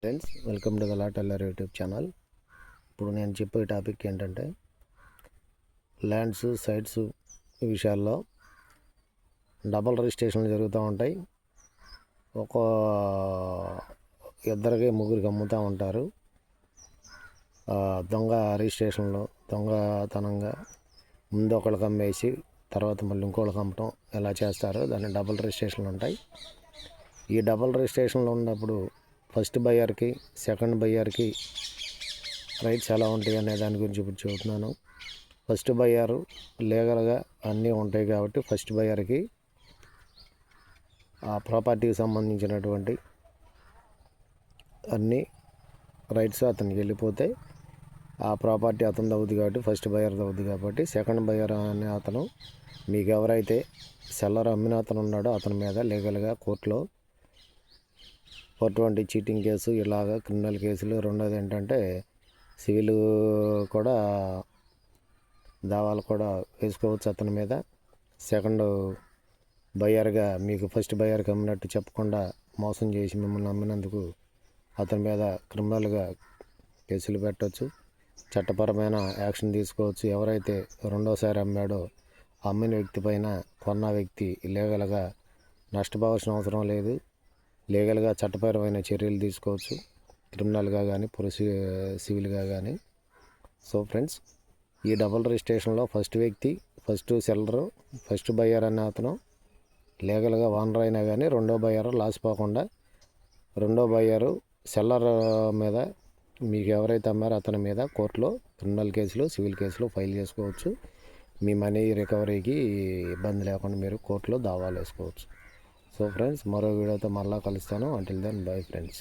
Friends, welcome to the లాటెల్లర్ YouTube channel. ఇప్పుడు నేను చెప్పే టాపిక్ ఏంటంటే ల్యాండ్స్, సైట్స్ విషయాల్లో డబల్ రిజిస్ట్రేషన్లు జరుగుతూ ఉంటాయి. ఒక ఇద్దరికి ముగ్గురికి అమ్ముతూ ఉంటారు. దొంగ రిజిస్ట్రేషన్లు, దొంగతనంగా ముందు ఒకళ్ళకి అమ్మేసి తర్వాత మళ్ళీ ఇంకోళ్ళకి అమ్మటం ఎలా చేస్తారో దాన్ని డబల్ రిజిస్ట్రేషన్లు ఉంటాయి. ఈ డబల్ రిజిస్ట్రేషన్లు ఉన్నప్పుడు ఫస్ట్ బయ్యర్కి, సెకండ్ బయ్యర్కి రైట్స్ ఎలా ఉంటాయి అనే దాని గురించి ఇప్పుడు చెబుతున్నాను. ఫస్ట్ బయ్యరు లీగల్గా అన్నీ ఉంటాయి కాబట్టి ఫస్ట్ బయ్యర్కి ఆ ప్రాపర్టీకి సంబంధించినటువంటి అన్ని రైట్స్ అతనికి వెళ్ళిపోతాయి. ఆ ప్రాపర్టీ అతను అవుతుంది కాబట్టి ఫస్ట్ బయ్యర్ అవుతుంది కాబట్టి సెకండ్ బయ్యర్ అనే అతను మీకు ఎవరైతే సెల్లర్ అమ్మిన అతను ఉన్నాడో అతని మీద లీగల్గా కోర్టులో అటువంటి చీటింగ్ కేసు, ఇలాగ క్రిమినల్ కేసులు. రెండోది ఏంటంటే సివిల్ కూడా దావాలు కూడా వేసుకోవచ్చు అతని మీద. సెకండ్ బయ్యర్గా మీకు ఫస్ట్ బయ్యర్కి అమ్మినట్టు చెప్పకుండా మోసం చేసి మిమ్మల్ని అమ్మినందుకు అతని మీద క్రిమినల్గా కేసులు పెట్టవచ్చు, చట్టపరమైన యాక్షన్ తీసుకోవచ్చు. ఎవరైతే రెండోసారి అమ్మాడో అమ్మిన వ్యక్తి పైన కొన్న వ్యక్తి లీగల్గా నష్టపోవాల్సిన అవసరం లేదు. లీగల్గా చట్టపరమైన చర్యలు తీసుకోవచ్చు, క్రిమినల్గా కానీ సివిల్గా కానీ. సో ఫ్రెండ్స్, ఈ డబుల్ రిజిస్ట్రేషన్లో ఫస్ట్ వ్యక్తి, ఫస్ట్ సెల్లరు, ఫస్ట్ బయ్యర్ అనే అతను లీగల్గా ఓనర్ అయినా కానీ రెండో బయ్యర్ లాస్ పోకుండా రెండో బయ్యరు సెల్లర్ మీద మీకు ఎవరైతే అమ్మారో అతని మీద కోర్టులో క్రిమినల్ కేసులు, సివిల్ కేసులు ఫైల్ చేసుకోవచ్చు. మీ మనీ రికవరీకి ఇబ్బంది లేకుండా మీరు కోర్టులో దావాలు వేసుకోవచ్చు. సో ఫ్రెండ్స్, మరో వీడియోతో మళ్ళీ కలుస్తాను. Until then bye friends.